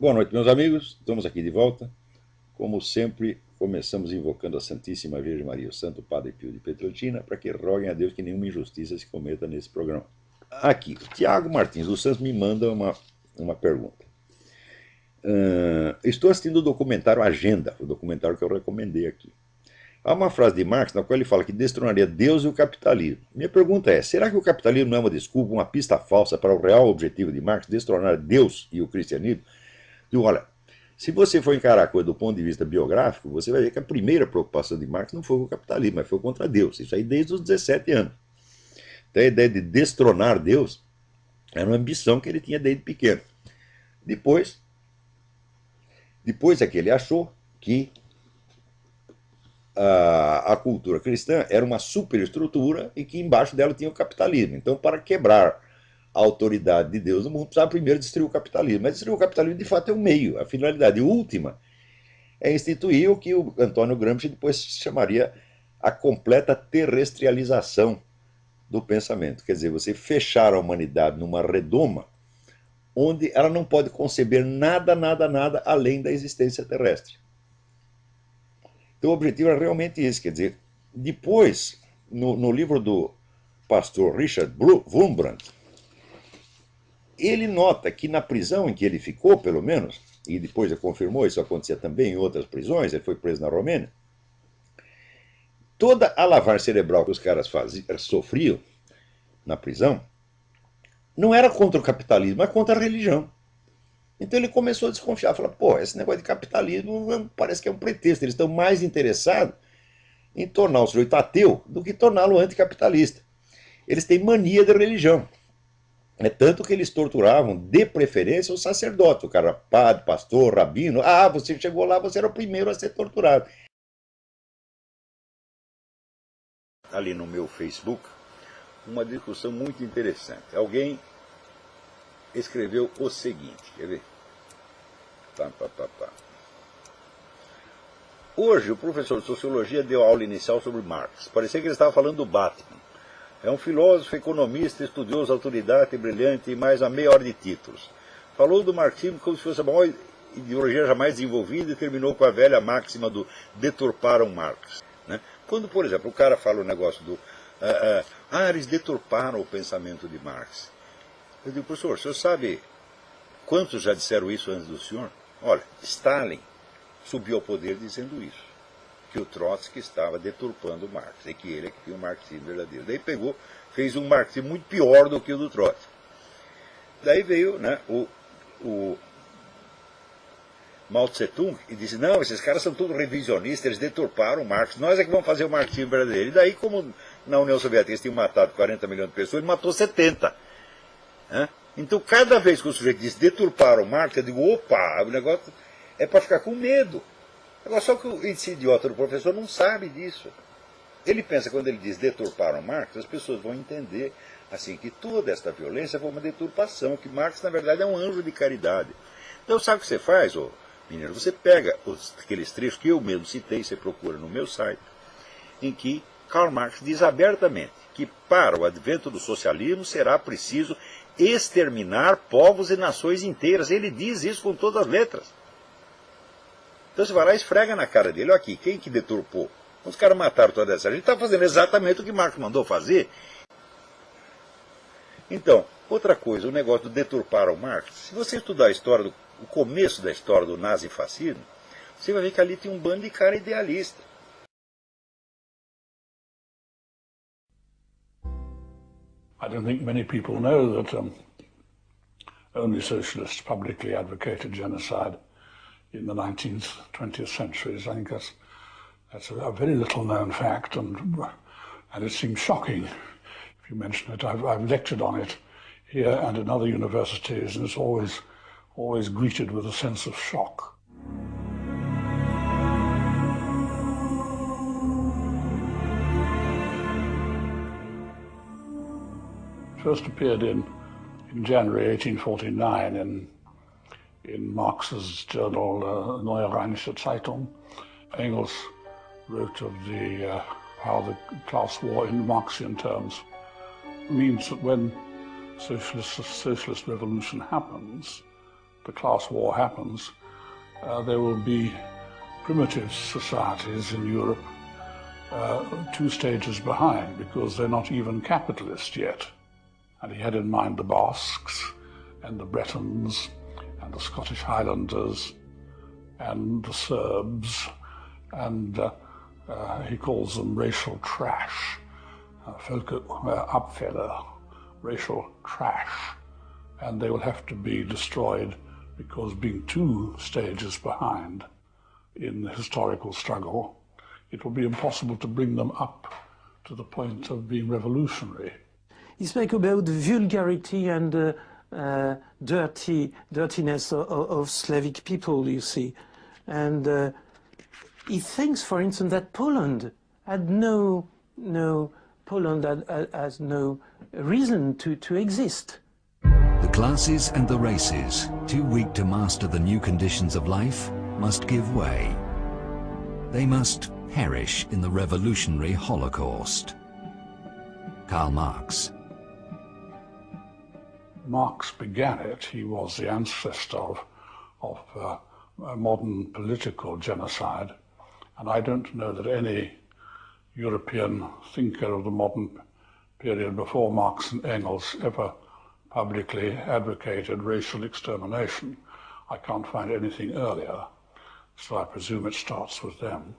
Boa noite, meus amigos. Estamos aqui de volta. Como sempre, começamos invocando a Santíssima Virgem Maria, o Santo Padre Pio de Pietrelcina, para que roguem a Deus que nenhuma injustiça se cometa nesse programa. Aqui, o Tiago Martins dos Santos me manda uma pergunta. Estou assistindo o documentário Agenda, o documentário que eu recomendei aqui. Há uma frase de Marx na qual ele fala que destronaria Deus e o capitalismo. Minha pergunta é, será que o capitalismo não é uma desculpa, uma pista falsa para o real objetivo de Marx, destronar Deus e o cristianismo? Digo, olha, se você for encarar a coisa do ponto de vista biográfico, você vai ver que a primeira preocupação de Marx não foi com o capitalismo, mas foi contra Deus. Isso aí desde os 17 anos. Então a ideia de destronar Deus era uma ambição que ele tinha desde pequeno. Depois é que ele achou que a cultura cristã era uma superestrutura e que embaixo dela tinha o capitalismo. Então, para quebrar a autoridade de Deus no mundo, precisava primeiro destruir o capitalismo. Mas destruir o capitalismo, de fato, é um meio. A finalidade última é instituir o que o Antônio Gramsci depois chamaria a completa terrestrialização do pensamento. Quer dizer, você fechar a humanidade numa redoma onde ela não pode conceber nada além da existência terrestre. Então o objetivo é realmente esse, quer dizer, depois, no livro do pastor Richard Wurmbrand, ele nota que na prisão em que ele ficou, pelo menos, e depois ele confirmou, isso acontecia também em outras prisões, ele foi preso na Romênia, toda a lavagem cerebral que os caras sofriam na prisão não era contra o capitalismo, mas contra a religião. Então ele começou a desconfiar, falou, pô, esse negócio de capitalismo parece que é um pretexto, eles estão mais interessados em tornar o sujeito ateu do que torná-lo anticapitalista. Eles têm mania de religião. É tanto que eles torturavam, de preferência, o sacerdote, o cara padre, pastor, rabino. Ah, você chegou lá, você era o primeiro a ser torturado. Ali no meu Facebook, uma discussão muito interessante. Alguém escreveu o seguinte, quer ver? Hoje o professor de Sociologia deu aula inicial sobre Marx. Parecia que ele estava falando do Batman. É um filósofo, economista, estudioso, autoridade, brilhante e mais a meia hora de títulos. Falou do marxismo como se fosse a maior ideologia jamais desenvolvida e terminou com a velha máxima do deturparam Marx. Né? Quando, por exemplo, o cara fala o negócio do... eles deturparam o pensamento de Marx. Eu digo, professor, o senhor sabe quantos já disseram isso antes do senhor? Olha, Stalin subiu ao poder dizendo isso. Que o Trotsky estava deturpando o Marx, e que ele é que tinha o marxismo verdadeiro. Daí pegou, fez um marxismo muito pior do que o do Trotsky. Daí veio, né, o Mao Tse Tung e disse, não, esses caras são todos revisionistas, eles deturparam o Marx, nós é que vamos fazer o marxismo verdadeiro. E daí, como na União Soviética eles tinham matado 40 milhões de pessoas, ele matou 70. Né? Então, cada vez que o sujeito diz deturparam o Marx, eu digo, opa, o negócio é para ficar com medo. Agora, só que esse idiota do professor não sabe disso. Ele pensa, quando ele diz deturparam Marx, as pessoas vão entender assim que toda esta violência foi uma deturpação, que Marx, na verdade, é um anjo de caridade. Então, sabe o que você faz, ô menino? Você pega aqueles trechos que eu mesmo citei, você procura no meu site, em que Karl Marx diz abertamente que para o advento do socialismo será preciso exterminar povos e nações inteiras. Ele diz isso com todas as letras. Então você vai lá e esfrega na cara dele, olha aqui, quem que deturpou? Os caras mataram toda essa gente, está fazendo exatamente o que Marx mandou fazer. Então, outra coisa, o negócio do deturpar o Marx, se você estudar a história, o começo da história do nazifascismo, você vai ver que ali tem um bando de cara idealista. I don't think many people know that only socialists publicly advocated genocide in the 19th, 20th centuries. I think that's a very little known fact, and it seems shocking if you mention it. I've lectured on it here and in other universities, and it's always greeted with a sense of shock. It first appeared in January 1849 in Marx's journal Neue Rheinische Zeitung. Engels wrote of how the class war in Marxian terms means that when socialist revolution happens, the class war happens, there will be primitive societies in Europe 2 stages behind, because they're not even capitalist yet. And he had in mind the Basques and the Bretons and the Scottish Highlanders and the Serbs, and he calls them racial trash, Abfälle, racial trash, and they will have to be destroyed, because being 2 stages behind in the historical struggle, it will be impossible to bring them up to the point of being revolutionary. He spoke about the vulgarity and dirtiness of Slavic people, you see. And he thinks, for instance, that Poland had Poland has no reason to exist. The classes and the races, too weak to master the new conditions of life, must give way. They must perish in the revolutionary Holocaust. Karl Marx. Marx began it. He was the ancestor of modern political genocide, and I don't know that any European thinker of the modern period before Marx and Engels ever publicly advocated racial extermination. I can't find anything earlier, so I presume it starts with them.